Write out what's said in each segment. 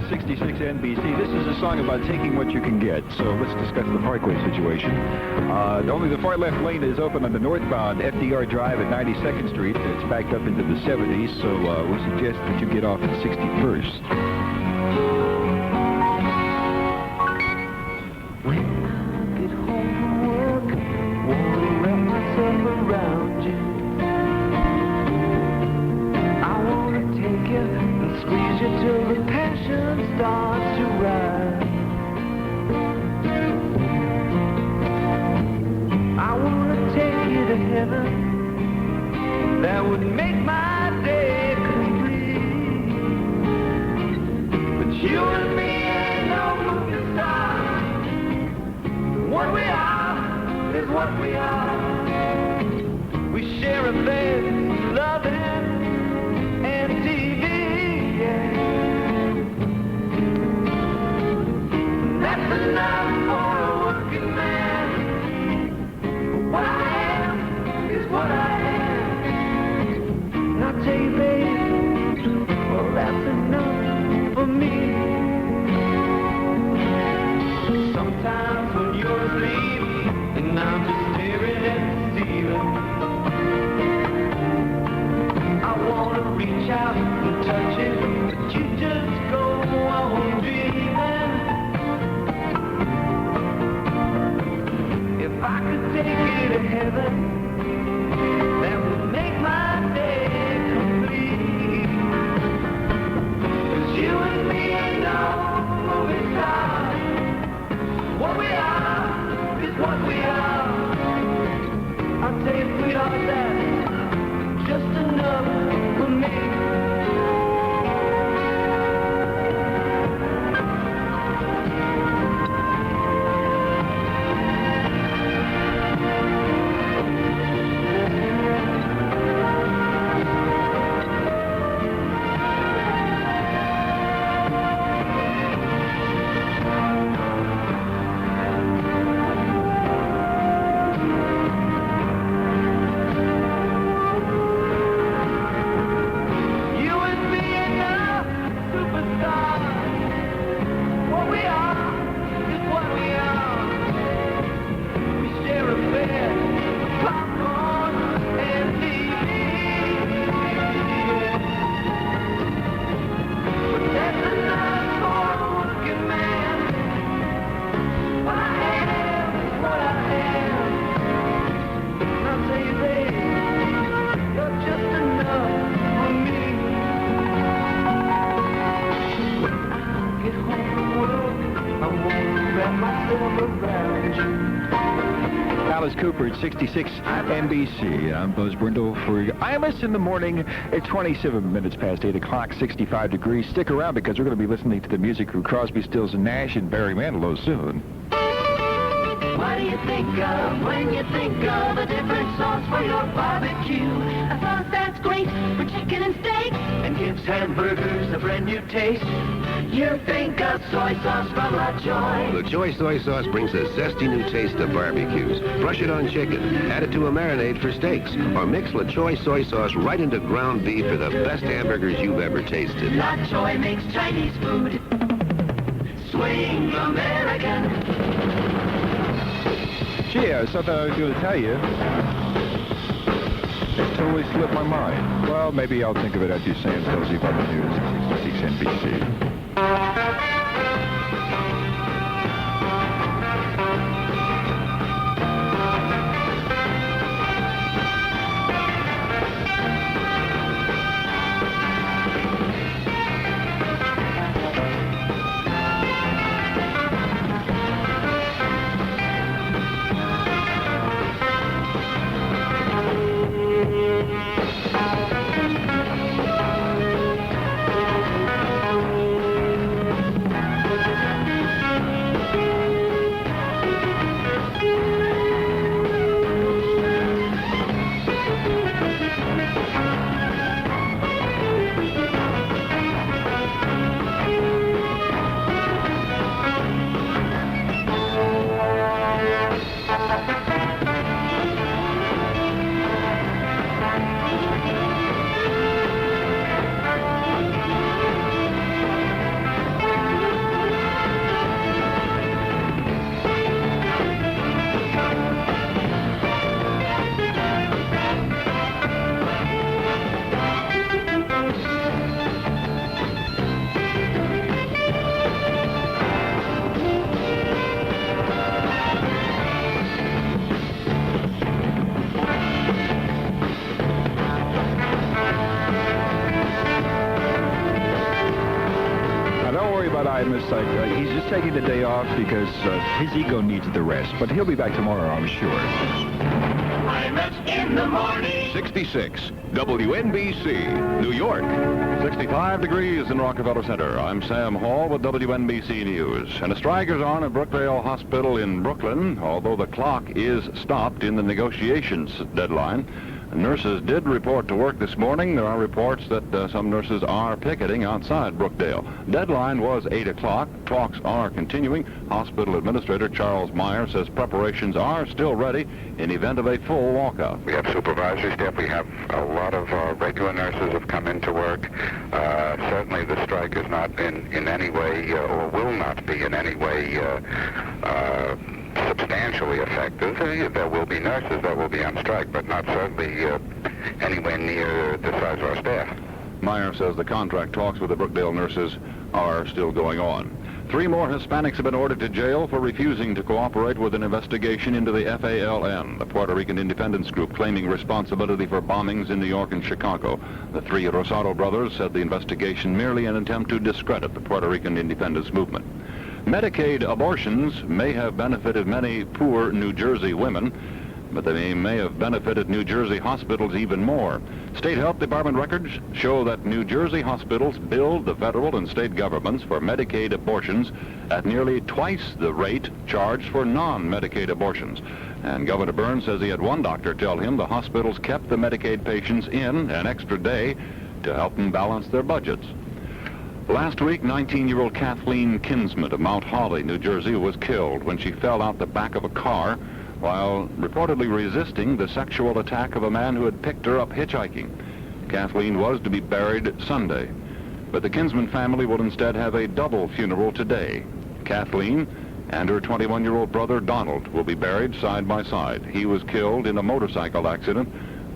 66 NBC. This is a song about taking what you can get. So let's discuss the Parkway situation. Only the far left lane is open on the northbound FDR Drive at 92nd Street. It's backed up into the 70s, so we suggest that you get off at 61st. When I get home from work, wanna wrap myself around you. I wanna take you and squeeze you till the passion starts to rise. I wanna take you to heaven. That would make my day complete. But you and me ain't no movie star. What we are is what we are. We share a bed, loving, and TV, yeah. That's enough for a working man. What I am is what I am. And I'll tell you, baby, well, that's enough for me. Sometimes when you're asleep and I'm just staring at the ceiling, I wanna reach out and touch it, but you just go on dreaming. If I could take you to heaven, that would make my day complete. 'Cause you and me ain't no movie star. What we are is what we are. I'll tell you, sweetheart, that's just enough for me. Alice Cooper at 66 NBC. I'm Buzz Brindle for IMS in the morning at 27 minutes past 8 o'clock, 65 degrees. Stick around because we're going to be listening to the music from Crosby, Stills, and Nash and Barry Manilow soon. What do you think of when you think of a different sauce for your barbecue? A sauce that's great for chicken and steak and gives hamburgers a brand new taste. You think of soy sauce from La Joy. The Joy soy sauce brings a zesty new taste to barbecues. Brush it on chicken, add it to a marinade for steaks, or mix La Joy soy sauce right into ground beef for the best hamburgers you've ever tasted. La Joy makes Chinese food swing American. Gee, something I was going to tell you. It totally slipped my mind. Well, maybe I'll think of it after Sam tells you about the news at 66 NBC. Scott Imus. He's just taking the day off because his ego needs the rest. But he'll be back tomorrow, I'm sure. Imus in the morning. 66, WNBC, New York. 65 degrees in Rockefeller Center. I'm Sam Hall with WNBC News. And a strike is on at Brookdale Hospital in Brooklyn, although the clock is stopped in the negotiations deadline. Nurses did report to work this morning. There are reports that some nurses are picketing outside Brookdale. Deadline was 8 o'clock. Talks are continuing. Hospital Administrator Charles Meyer says preparations are still ready in event of a full walkout. We have supervisory staff. We have a lot of regular nurses have come into work. Certainly the strike is not in any way, or will not be in any way, substantially effective. There will be nurses that will be on strike, but not certainly anywhere near the size of our staff. Meyer says the contract talks with the Brookdale nurses are still going on. 3 more Hispanics have been ordered to jail for refusing to cooperate with an investigation into the FALN, the Puerto Rican independence group claiming responsibility for bombings in New York and Chicago. The 3 Rosado brothers said the investigation merely an attempt to discredit the Puerto Rican independence movement. Medicaid abortions may have benefited many poor New Jersey women, but they may have benefited New Jersey hospitals even more. State Health Department records show that New Jersey hospitals billed the federal and state governments for Medicaid abortions at nearly twice the rate charged for non-Medicaid abortions. And Governor Burns says he had one doctor tell him the hospitals kept the Medicaid patients in an extra day to help them balance their budgets. Last week, 19-year-old Kathleen Kinsman of Mount Holly, New Jersey, was killed when she fell out the back of a car while reportedly resisting the sexual attack of a man who had picked her up hitchhiking. Kathleen was to be buried Sunday, but the Kinsman family will instead have a double funeral today. Kathleen and her 21-year-old brother Donald will be buried side by side. He was killed in a motorcycle accident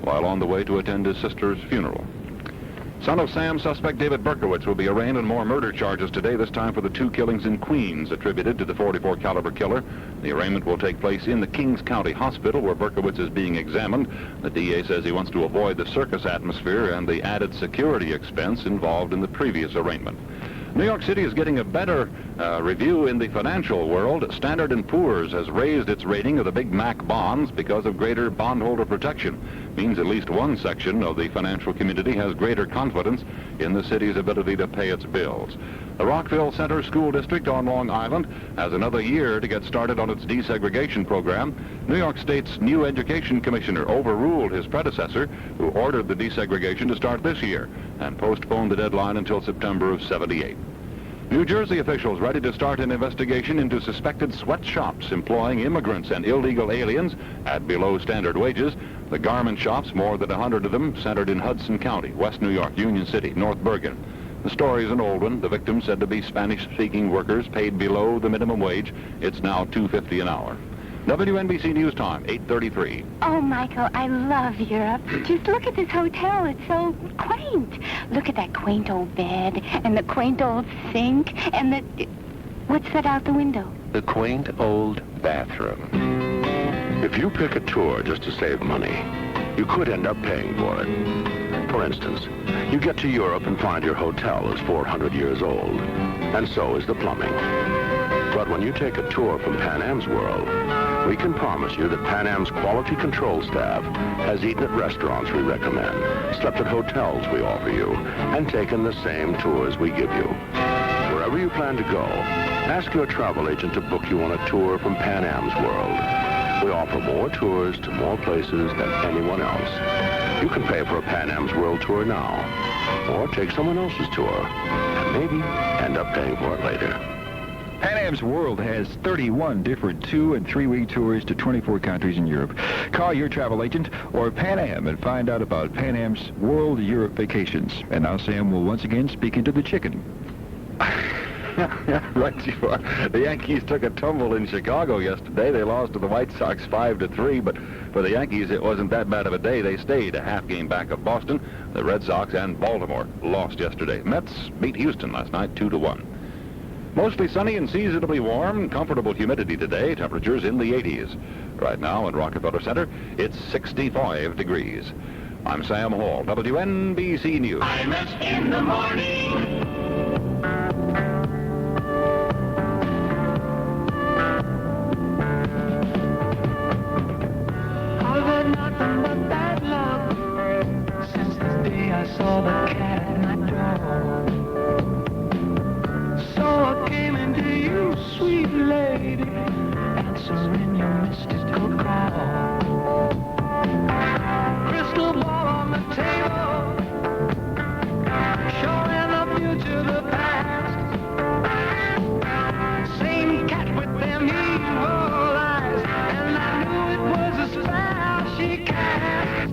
while on the way to attend his sister's funeral. Son of Sam suspect David Berkowitz will be arraigned on more murder charges today, this time for the 2 killings in Queens attributed to the .44 caliber killer. The arraignment will take place in the Kings County Hospital where Berkowitz is being examined. The DA says he wants to avoid the circus atmosphere and the added security expense involved in the previous arraignment. New York City is getting a better review in the financial world. Standard & Poor's has raised its rating of the Big Mac bonds because of greater bondholder protection. Means at least one section of the financial community has greater confidence in the city's ability to pay its bills. The Rockville Center School District on Long Island has another year to get started on its desegregation program. New York State's new education commissioner overruled his predecessor, who ordered the desegregation to start this year and postponed the deadline until September of '78. New Jersey officials ready to start an investigation into suspected sweatshops employing immigrants and illegal aliens at below standard wages. The garment shops, more than 100 of them, centered in Hudson County, West New York, Union City, North Bergen. The story is an old one. The victims said to be Spanish-speaking workers paid below the minimum wage. It's now $2.50 an hour. WNBC News Time, 8:33. Oh, Michael, I love Europe. Just look at this hotel. It's so quaint. Look at that quaint old bed and the quaint old sink and the... What's that out the window? The quaint old bathroom. If you pick a tour just to save money, you could end up paying for it. For instance, you get to Europe and find your hotel is 400 years old, and so is the plumbing. But when you take a tour from Pan Am's World, we can promise you that Pan Am's quality control staff has eaten at restaurants we recommend, slept at hotels we offer you, and taken the same tours we give you. Wherever you plan to go, ask your travel agent to book you on a tour from Pan Am's World. We offer more tours to more places than anyone else. You can pay for a Pan Am's World tour now, or take someone else's tour, and maybe end up paying for it later. Pan Am's World has 31 different 2- and 3-week tours to 24 countries in Europe. Call your travel agent or Pan Am and find out about Pan Am's World Europe vacations. And now Sam will once again speak into the chicken. Right you are. The Yankees took a tumble in Chicago yesterday. They lost to the White Sox 5-3, but for the Yankees it wasn't that bad of a day. They stayed a half game back of Boston. The Red Sox and Baltimore lost yesterday. Mets beat Houston last night 2-1. Mostly sunny and seasonably warm, comfortable humidity today, temperatures in the 80s. Right now in Rockefeller Center, it's 65 degrees. I'm Sam Hall, WNBC News. Imus in the morning. saw the cat at my door. So I came into you, sweet lady, answering your mystical call. Crystal ball on the table, showing the future, the past. Same cat with them evil eyes, and I knew it was a spell she cast.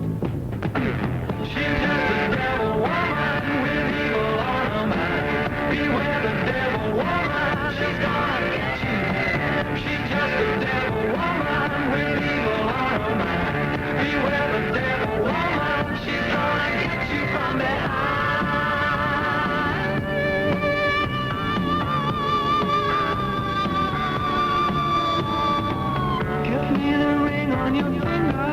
She's just a devil woman with evil on her mind. Beware the devil woman, she's gonna get you. She's just a devil woman with evil on her mind. Beware the devil woman, she's gonna get you from behind. Give me the ring on your finger.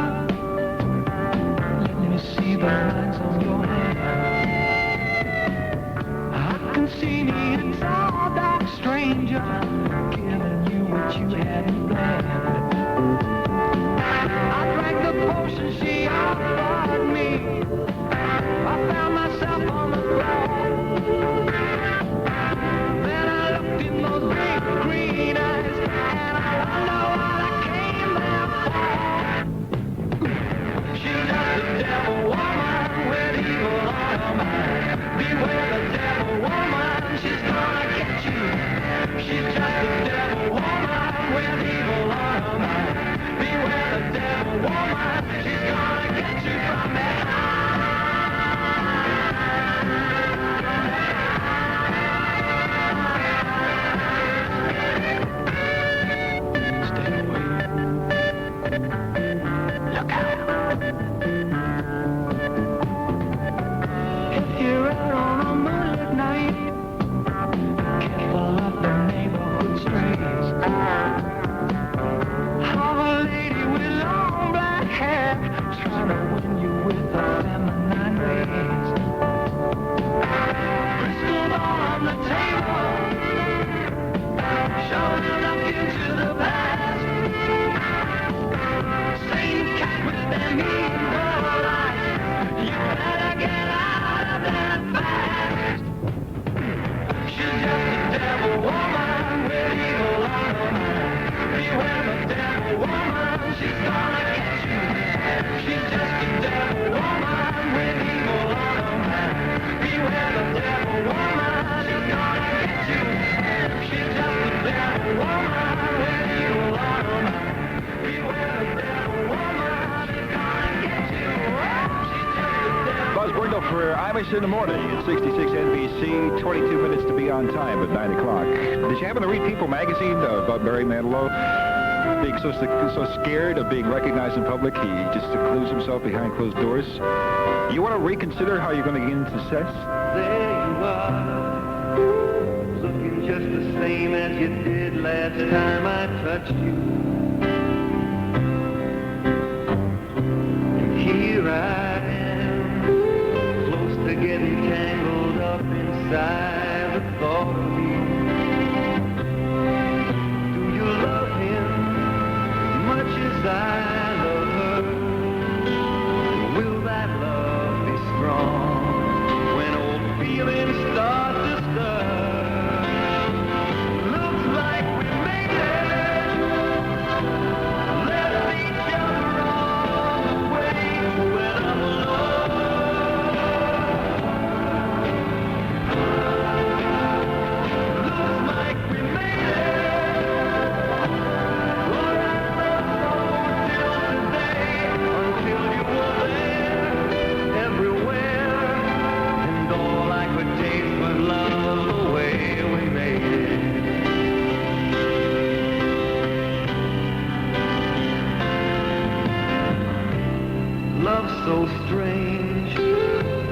Let me see the lines on your hand. I can see me, it's all dark stranger, giving you what you hadn't planned. I drank the potion she offered me. I found myself on the floor. Then I looked in those big green eyes, and I wonder what I came there for. She's just a devil woman with evil on her mind. Beware the devil woman, she's gonna get you. She's just a devil woman with evil on her mind. Beware the devil woman, she's gonna get you from behind. Stay away. Look out. If you're out on a moonlit night, careful of the neighborhood strays. Of a lady with long black hair, trying to win you with her feminine ways. Crystal ball on the table, showing up into the past. Same cat with them evil eyes. You better get out of there fast. She's just a devil woman with evil on her mind. Beware the devil woman, she's gonna get you. She's just a devil woman with evil on her mind. Beware the devil woman, she's gonna get you. She's just a devil woman with evil on her mind. Beware the devil woman, she's gonna get you. She's just a devil. Buzz Brindle for Amish in the Morning at 66 NBC, 22 minutes to be on time at 9 o'clock. Did you happen to read People magazine about Barry Manilow? Being so scared of being recognized in public, he just secludes himself behind closed doors. You want to reconsider how you're going to gain success? There you are, looking just the same as you did last time I touched you. And here I am, close to getting tangled up inside the thought of you. Do you love him as much as I love her? Will that love be strong when old feelings start to stir? Looks like we made it. Left each other on the way when I'm alone. Looks like we made it. Well, I love till today, until you were there, everywhere, and all I could taste was love the way we made it. Love's so strange,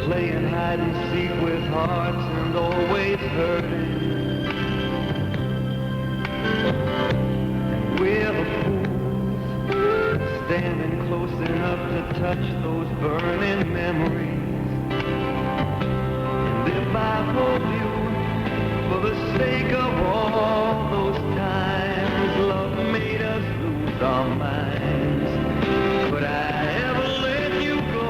playing hide and seek with hearts and always hurting. We're the fools, standing close enough to touch those burning memories. And if I hold you for the sake of all those times love made us lose our minds, could I ever let you go?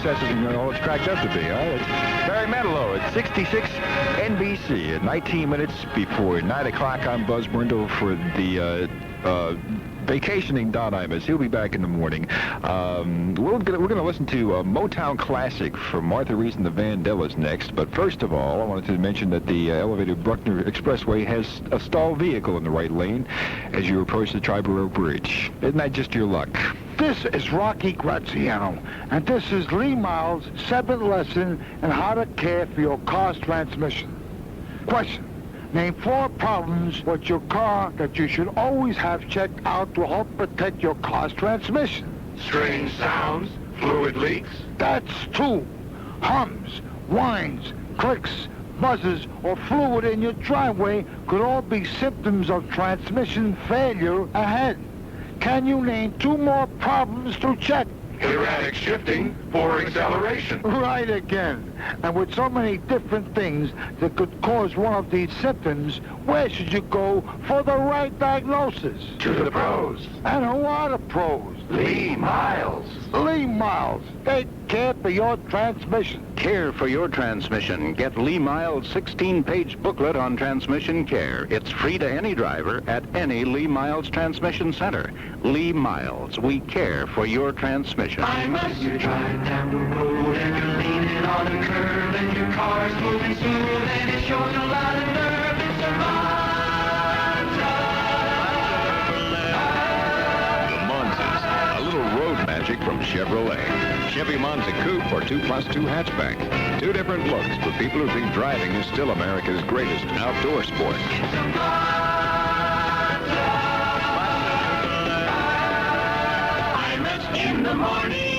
success isn't all it's cracked up to be, huh? It's Barry Manilow at 66 NBC at 19 minutes before 9 o'clock. I'm Buzz Brindle for the vacationing Don Imus. He'll be back in the morning. We're gonna listen to a Motown classic from Martha Reese and the Vandellas next. But first of all, I wanted to mention that the elevated Bruckner Expressway has a stalled vehicle in the right lane as you approach the Triborough Bridge. Isn't that just your luck? This is Rocky Graziano, and this is Lee Miles' 7th lesson in how to care for your car's transmission. Question. Name 4 problems with your car that you should always have checked out to help protect your car's transmission. Strange sounds, fluid leaks. That's 2. Hums, whines, clicks, buzzes, or fluid in your driveway could all be symptoms of transmission failure ahead. Can you name 2 more problems to check? Erratic shifting, poor acceleration. Right again. And with so many different things that could cause one of these symptoms, where should you go for the right diagnosis? To the pros. And who are the pros? Lee Miles. Lee Miles. They care for your transmission. Care for your transmission. Get Lee Miles' 16-page booklet on transmission care. It's free to any driver at any Lee Miles transmission center. Lee Miles, we care for your transmission. You're driving down the road and you're leaning on a curve and your car's moving smooth and it shows a lot of nerve. It's a The Monzas, a little road magic from Chevrolet. Chevy Monza Coupe or 2+2 hatchback. 2 different looks for people who think driving is still America's greatest outdoor sport. in the morning.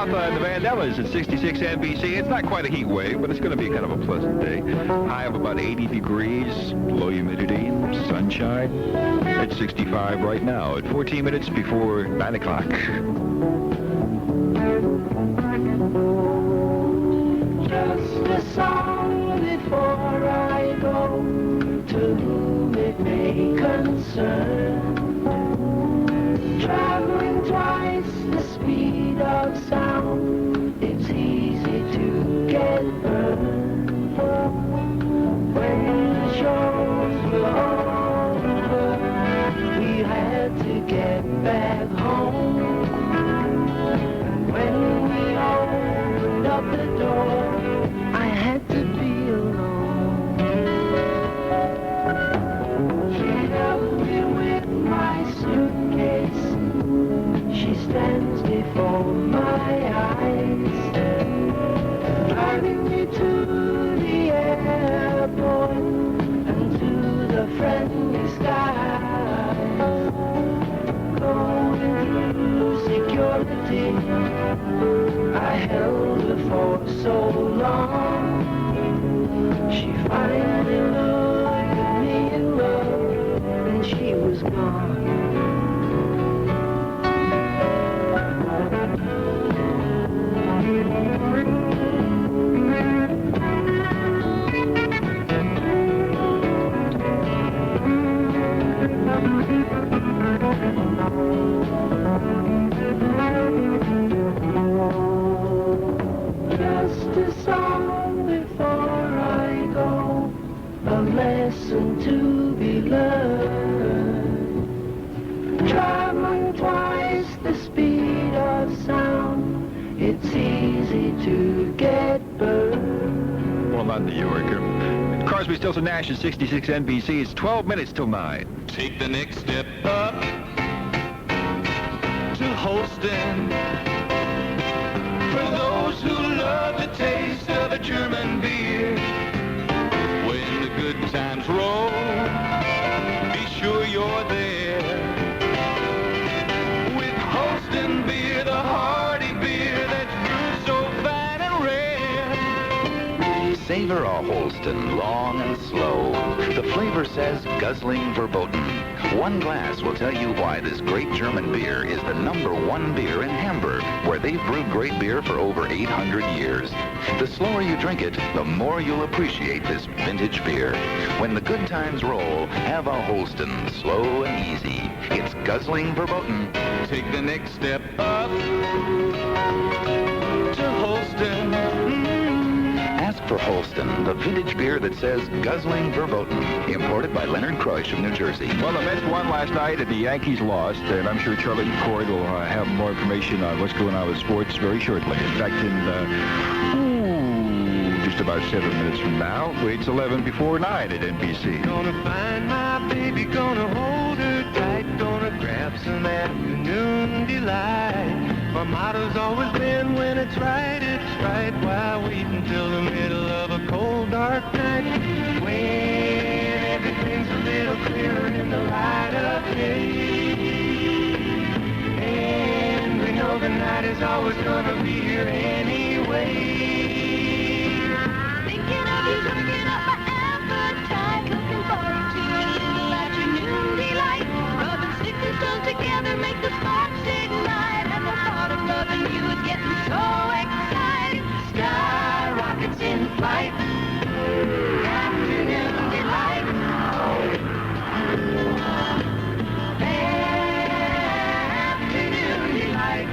And the Vandellas at 66 NBC. It's not quite a heat wave, but it's going to be kind of a pleasant day. High of about 80 degrees, low humidity, sunshine. It's 65 right now at 14 minutes before 9 o'clock. Just a song before I go to whom it may concern. concerned. Traveling twice the speed of sound, it's easy to get burned. When the shows were over, we had to get back home. And when we opened up the door, I had to be alone. She helped me with my suitcase. She stands before my eyes, driving me to the airport and to the friendly skies. Going through security, I held her for so long. She finally looked at me in love, and she was gone. Just a song before I go, a lesson to be learned. Traveling twice the speed of sound, it's easy to get burned. Well, not New Yorker. Crosby, Stills, and Nash at 66 NBC. It's 12 minutes till 9. Take the next step up to Holston. For those who love the taste of a German beer, when the good times roll, be sure you're there. With Holston beer, the hearty beer that's brewed so fine and rare. Savor a Holston long and slow. The flavor says guzzling verboten. One glass will tell you why this great German beer is the #1 beer in Hamburg, where they've brewed great beer for over 800 years. The slower you drink it, the more you'll appreciate this vintage beer. When the good times roll, have a Holston, slow and easy. It's guzzling verboten. Take the next step up to Holston. Ask for Holston, the vintage beer that says guzzling verboten. Imported by Leonard Kreusch of New Jersey. Well, the Mets won last night and the Yankees lost, and I'm sure Charlie McCord will have more information on what's going on with sports very shortly. In fact, in just about 7 minutes from now, it's 11 before 9 at NBC. Gonna find my baby, gonna hold her tight, gonna grab some afternoon delight. My motto's always been, when it's right, why wait until the middle of a cold, dark night, when everything's a little clearer in the light of day. And we know the night is always gonna be here anyway. Thinking of you, working up my appetite. Looking forward to a little afternoon delight. Rubbing sticks and stones together make the sparks ignite. And the thought of loving you is getting so exciting. Sky rockets in flight. Afternoon delight. Afternoon delight.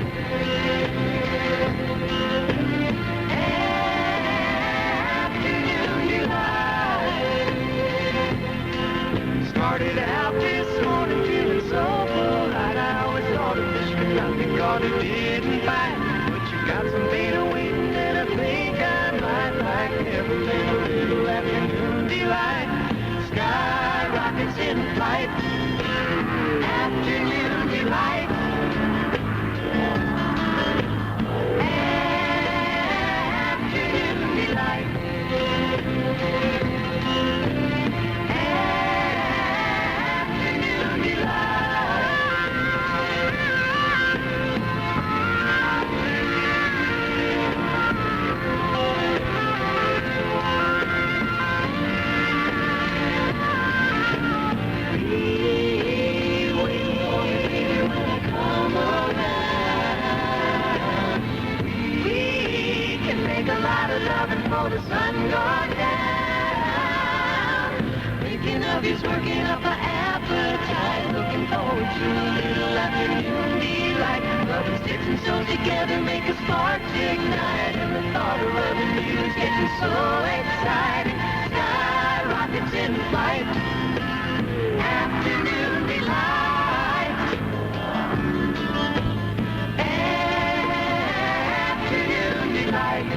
Started out this morning feeling so polite. I always thought of this trip because it didn't bite. But you got some beta waiting and I think I might like everything a little afternoon delight. Sky rockets in flight. Afternoon delight. Afternoon delight. Before the sun goes down, thinking of you's working up an appetite, looking forward to a little afternoon delight. Rubbing sticks and stones together make a spark ignite, and the thought of rubbing you is getting so exciting. Sky rockets in flight, afternoon delight, afternoon delight.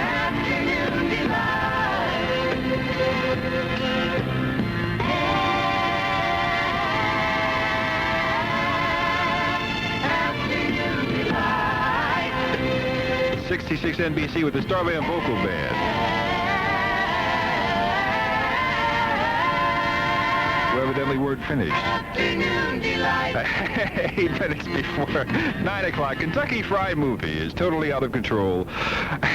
Afternoon delight. 66 NBC with the Starland Vocal Band. Well, evidently word finished. Afternoon delight. 8 minutes before 9 o'clock. Kentucky Fried Movie is totally out of control.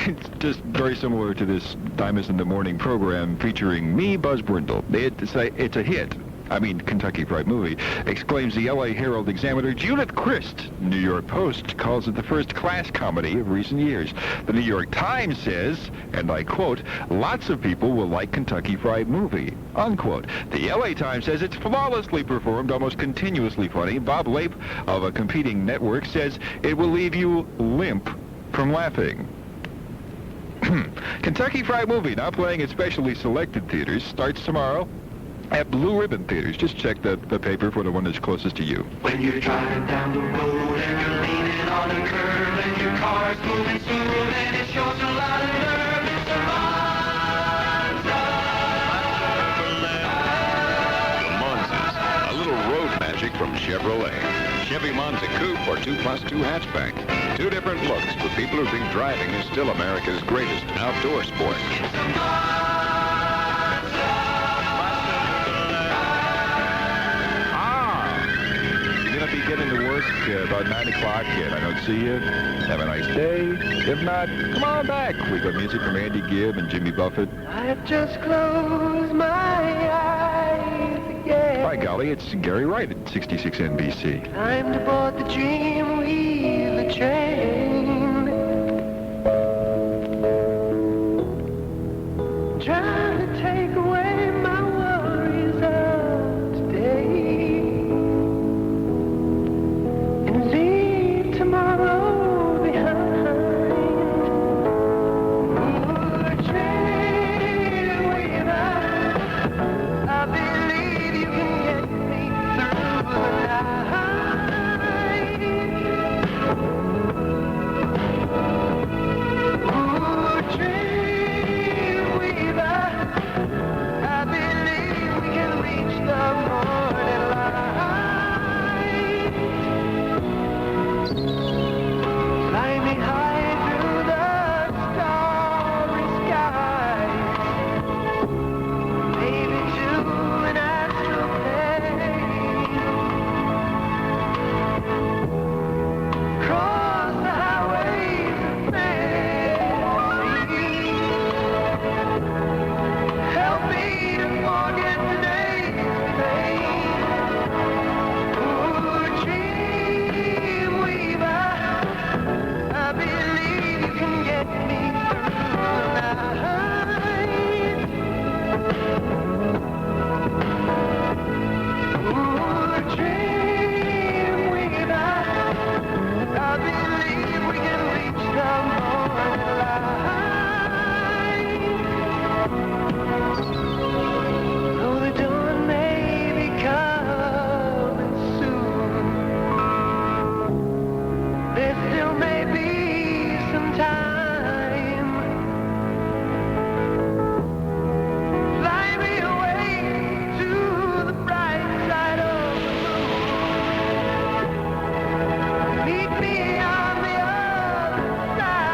It's just very similar to this Diamonds in the Morning program featuring me, Buzz Brindle. It's a hit. I mean, Kentucky Fried Movie, exclaims the L.A. Herald Examiner. Judith Crist, New York Post, calls it the first-class comedy of recent years. The New York Times says, and I quote, lots of people will like Kentucky Fried Movie, unquote. The L.A. Times says it's flawlessly performed, almost continuously funny. Bob Lape of a competing network says it will leave you limp from laughing. Kentucky Fried Movie, now playing at specially selected theaters, starts tomorrow at Blue Ribbon Theaters. Just check the paper for the one that's closest to you. When you're driving down the road and you're leaning on a curve and your car's moving smooth and it shows a lot of nerve, it's a Monza. The Monzas, a little road magic from Chevrolet. Chevy Monza Coupe or 2+2 hatchback. Two different looks for people who think driving is still America's greatest outdoor sport. It's a Monza. Be getting to work about 9 o'clock, and I don't see you. Have a nice day. If not, come on back. We got music from Andy Gibb and Jimmy Buffett. I've just closed my eyes again. By golly, it's Gary Wright at 66 NBC. Time to board the dream wheel, the train. Trying to take away my worries of today. Tomorrow behind. Ooh, train weaver, I believe you can get me through the night. Ooh, train weaver, I believe we can reach the morning light. Fly me high through the starry sky, maybe to an astral plane. Cross the highways of fantasy. Help me to forget today's pain. Ooh, dream weaver, I believe you can get me through the night. Ooh, dream weaver, I believe we can reach the morning light. Though the dawn may be coming soon, there still may be some time. Fly me away to the bright side of the moon. Meet me on the other side.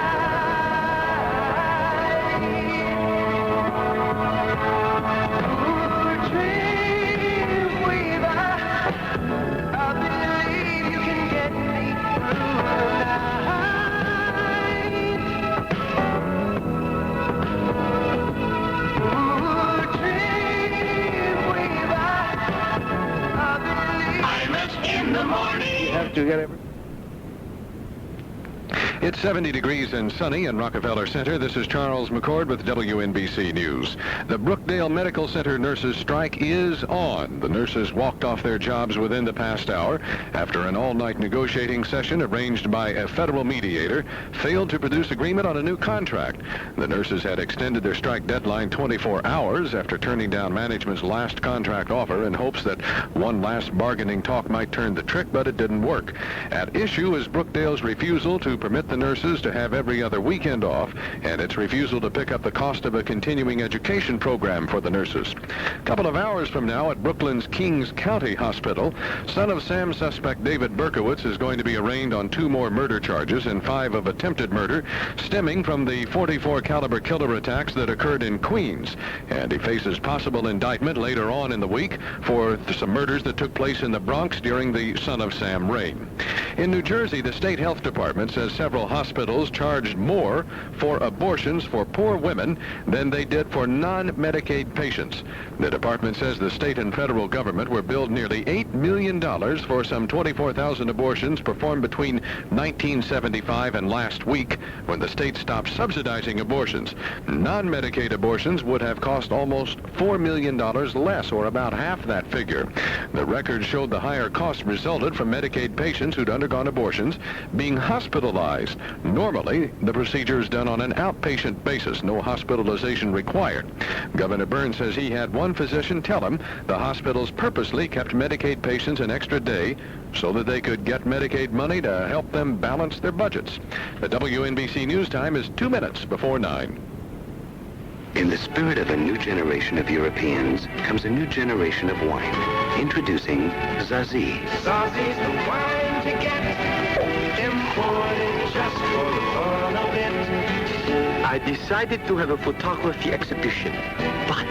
Ooh, dream weaver, I believe you can get me through the night. Ooh, dream weaver, I believe. I'm in the morning. You have to get it. It's 70 degrees and sunny in Rockefeller Center. This is Charles McCord with WNBC News. The Brookdale Medical Center nurses' strike is on. The nurses walked off their jobs within the past hour after an all-night negotiating session arranged by a federal mediator failed to produce agreement on a new contract. The nurses had extended their strike deadline 24 hours after turning down management's last contract offer in hopes that one last bargaining talk might turn the trick, but it didn't work. At issue is Brookdale's refusal to permit the nurses to have every other weekend off, and its refusal to pick up the cost of a continuing education program for the nurses. A couple of hours from now at Brooklyn's Kings County Hospital, son of Sam suspect David Berkowitz is going to be arraigned on 2 more murder charges and 5 of attempted murder stemming from the .44 caliber killer attacks that occurred in Queens. And he faces possible indictment later on in the week for some murders that took place in the Bronx during the son of Sam reign. In New Jersey, the state health department says several hospitals charged more for abortions for poor women than they did for non-Medicaid patients. The department says the state and federal government were billed nearly $8 million for some 24,000 abortions performed between 1975 and last week, when the state stopped subsidizing abortions. Non-Medicaid abortions would have cost almost $4 million less, or about half that figure. The record showed the higher costs resulted from Medicaid patients who'd undergone abortions being hospitalized. Normally, the procedure is done on an outpatient basis, no hospitalization required. Governor Burns says he had one physician tell him the hospitals purposely kept Medicaid patients an extra day so that they could get Medicaid money to help them balance their budgets. The WNBC News Time is 2 minutes before 9. In the spirit of a new generation of Europeans comes a new generation of wine. Introducing Zazie. Zazie's the wine to get, imported just for the fun of it. I decided to have a photography exhibition, but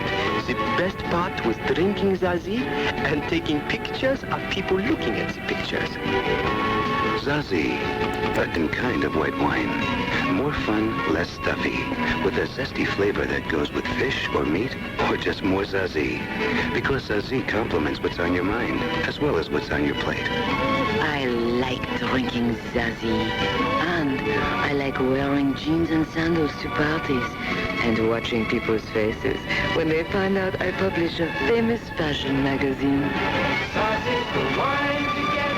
the best part was drinking Zazie and taking pictures of people looking at the pictures. Zazie, a different kind of white wine. More fun, less stuffy, with a zesty flavor that goes with fish or meat, or just more Zazie. Because Zazie complements what's on your mind, as well as what's on your plate. I like drinking Zazie, and I like wearing jeans and sandals to parties, and watching people's faces when they find out I publish a famous fashion magazine. Zazie's the wine to get,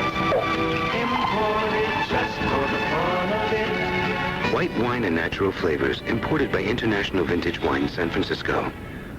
imported just for the fun of it. White wine and natural flavors, imported by International Vintage Wine, San Francisco.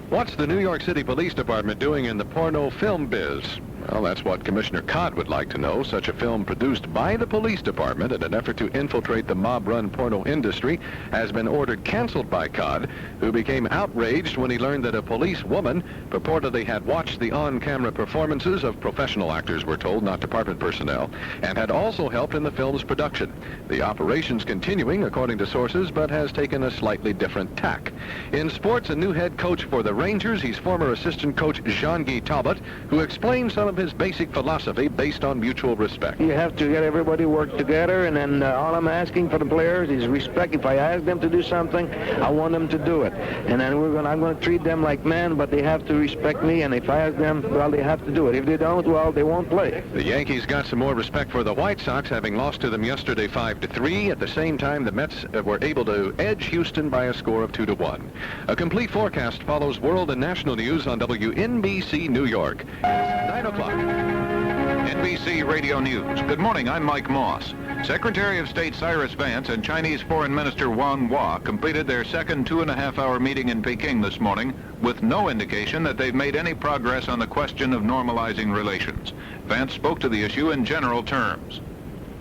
What's the New York City Police Department doing in the porno film biz? Well, that's what Commissioner Codd would like to know. Such a film produced by the police department in an effort to infiltrate the mob-run porno industry has been ordered canceled by Codd, who became outraged when he learned that a police woman purportedly had watched the on-camera performances of professional actors, we're told, not department personnel, and had also helped in the film's production. The operation's continuing, according to sources, but has taken a slightly different tack. In sports, a new head coach for the Rangers. He's former assistant coach Jean-Guy Talbot, who explains some of his basic philosophy based on mutual respect. You have to get everybody work together, and then all I'm asking for the players is respect. If I ask them to do something, I want them to do it. And then I'm going to treat them like men, but they have to respect me, and if I ask them, well, they have to do it. If they don't, well, they won't play. The Yankees got some more respect for the White Sox, having lost to them yesterday 5-3. At the same time, the Mets were able to edge Houston by a score of 2-1. A complete forecast follows world and national news on WNBC New York. 9 o'clock. NBC Radio News. Good morning, I'm Mike Moss. Secretary of State Cyrus Vance and Chinese Foreign Minister Wang Hua completed their second 2.5-hour meeting in Peking this morning with no indication that they've made any progress on the question of normalizing relations. Vance spoke to the issue in general terms.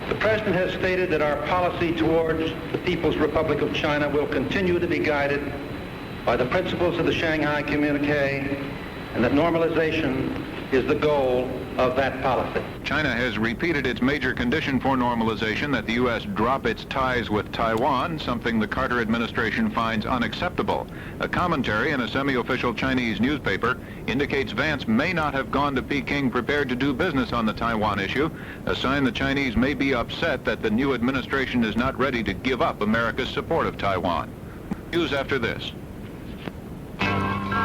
The President has stated that our policy towards the People's Republic of China will continue to be guided by the principles of the Shanghai Communique, and that normalization is the goal of that policy. China has repeated its major condition for normalization, that the U.S. drop its ties with Taiwan, something the Carter administration finds unacceptable. A commentary in a semi-official Chinese newspaper indicates Vance may not have gone to Peking prepared to do business on the Taiwan issue, a sign the Chinese may be upset that the new administration is not ready to give up America's support of Taiwan. News after this.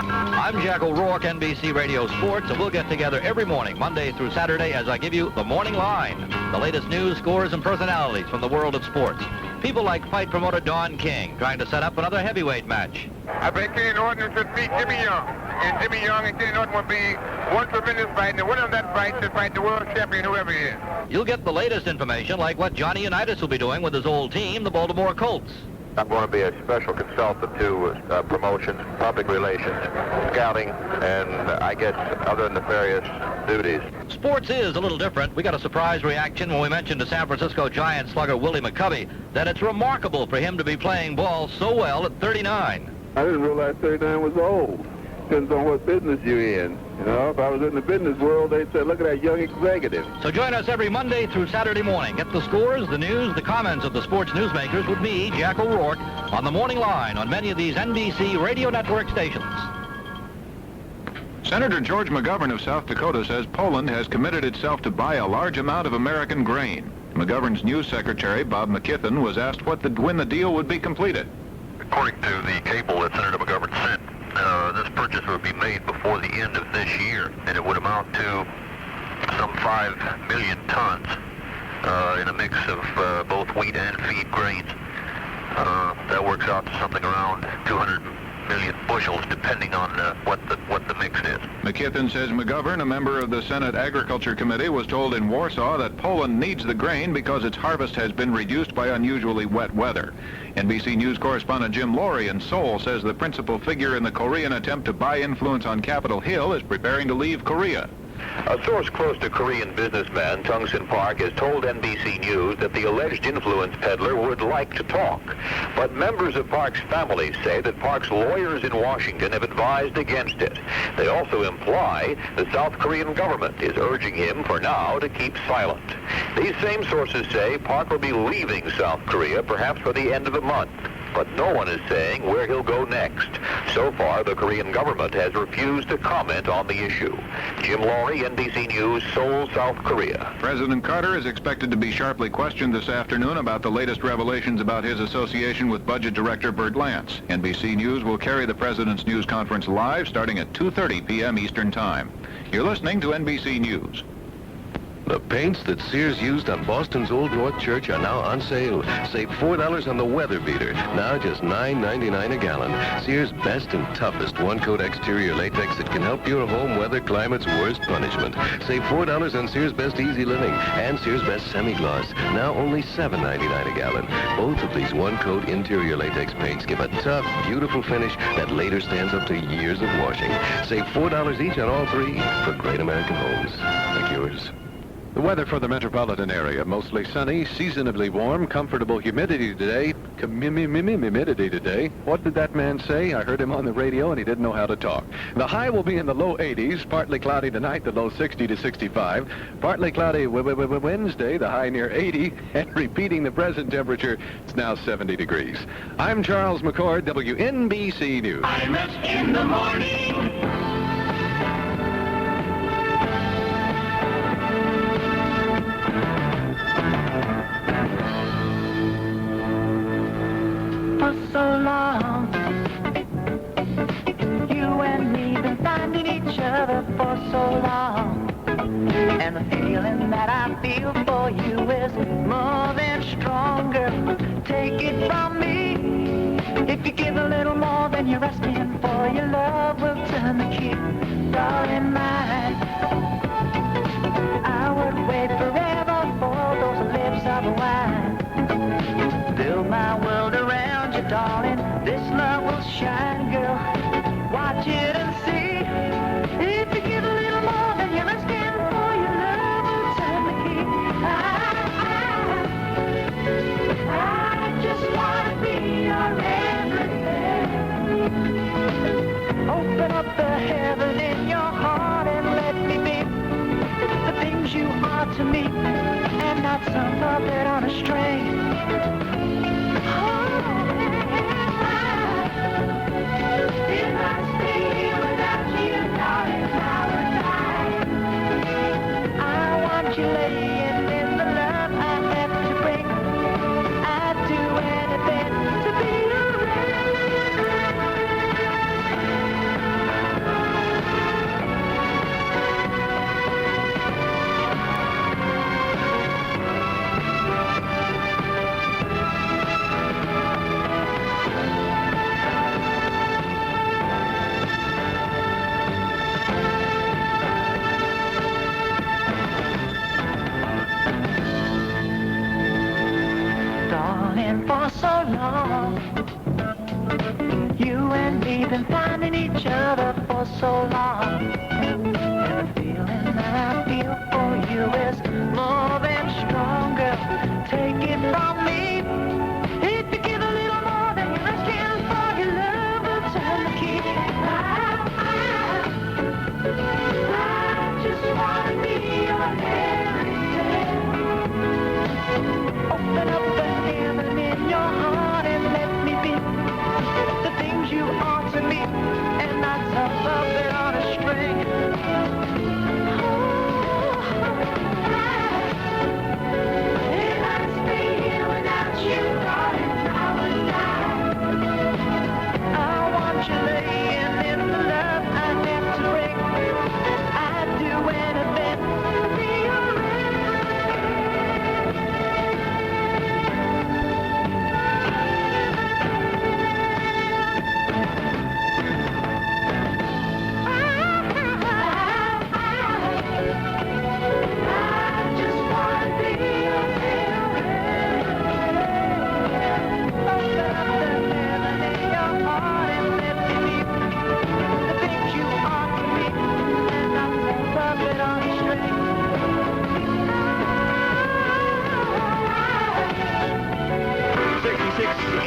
I'm Jack O'Rourke, NBC Radio Sports, and we'll get together every morning, Monday through Saturday, as I give you the Morning Line, the latest news, scores, and personalities from the world of sports. People like fight promoter Don King, trying to set up another heavyweight match. I bet Kenny Norton should beat Jimmy Young. And Jimmy Young and Kenny Norton will be one tremendous fight, and the winner of that fight should fight the world champion, whoever he is. You'll get the latest information, like what Johnny Unitas will be doing with his old team, the Baltimore Colts. I'm going to be a special consultant to promotions, public relations, scouting, and I guess other nefarious duties. Sports is a little different. We got a surprise reaction when we mentioned to San Francisco Giants slugger Willie McCovey that it's remarkable for him to be playing ball so well at 39. I didn't realize 39 was old. Depends on what business you're in. You know, if I was in the business world, they'd say, look at that young executive. So join us every Monday through Saturday morning. Get the scores, the news, the comments of the sports newsmakers with me, Jack O'Rourke, on the Morning Line on many of these NBC radio network stations. Senator George McGovern of South Dakota says Poland has committed itself to buy a large amount of American grain. McGovern's news secretary, Bob McKithen, was asked when the deal would be completed. According to the cable that Senator McGovern sent, this purchase would be made before the end of this year, and it would amount to some 5 million tons in a mix of both wheat and feed grains. That works out to something around 200 million bushels, depending on what the mix is. McKithen says McGovern, a member of the Senate Agriculture Committee, was told in Warsaw that Poland needs the grain because its harvest has been reduced by unusually wet weather. NBC News correspondent Jim Laurie in Seoul says the principal figure in the Korean attempt to buy influence on Capitol Hill is preparing to leave Korea. A source close to Korean businessman Tungsin Park has told NBC News that the alleged influence peddler would like to talk. But members of Park's family say that Park's lawyers in Washington have advised against it. They also imply the South Korean government is urging him for now to keep silent. These same sources say Park will be leaving South Korea perhaps by the end of the month. But no one is saying where he'll go next. So far, the Korean government has refused to comment on the issue. Jim Laurie, NBC News, Seoul, South Korea. President Carter is expected to be sharply questioned this afternoon about the latest revelations about his association with Budget Director Bert Lance. NBC News will carry the president's news conference live starting at 2:30 p.m. Eastern Time. You're listening to NBC News. The paints that Sears used on Boston's Old North Church are now on sale. Save $4 on the Weather Beater, now just $9.99 a gallon. Sears' best and toughest one-coat exterior latex that can help your home weather climate's worst punishment. Save $4 on Sears' Best Easy Living and Sears' Best Semi-Gloss, now only $7.99 a gallon. Both of these one-coat interior latex paints give a tough, beautiful finish that later stands up to years of washing. Save $4 each on all three for great American homes like yours. The weather for the metropolitan area, mostly sunny, seasonably warm, comfortable humidity today. Humidity today. What did that man say? I heard him on the radio and he didn't know how to talk. The high will be in the low 80s, partly cloudy tonight, the low 60 to 65. Partly cloudy Wednesday, the high near 80, and repeating the present temperature, it's now 70 degrees. I'm Charles McCord, WNBC News. Imus in the morning. So long, you and me been finding each other for so long, and the feeling that I feel for you is more than stronger. Take it from me, if you give a little more than you're asking for, your love will turn the key, darling mine. I would wait forever for those lips of wine, build my world around you, darling, this love will shine, girl. Watch it and see. If you give a little more than you're asking for, your love will turn the key. I just want to be your everything. Open up the heaven in your heart and let me be the things you are to me, and not some puppet on a string. You laying in the love I have to bring. I'd do anything to be been finding each other for so long. And the feeling that I feel for you is more than stronger. Take it from me. If you give a little more than you're asking for, your love will turn the key. I just want to be your everything. Open up the heaven in your heart and let me be the things you are to me, and not some puppet on a string. If I stay here without you, darling, I would die. I want you laying in the love I have to bring. I'd do anything to be your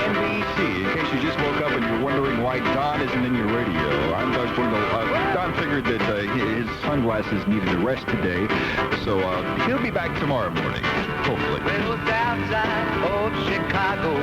NBC. In case you just woke up and you're wondering why Don isn't in your radio, I'm Doug Brindle. Don figured that his sunglasses needed a rest today, so he'll be back tomorrow morning, hopefully. Well, outside of Chicago,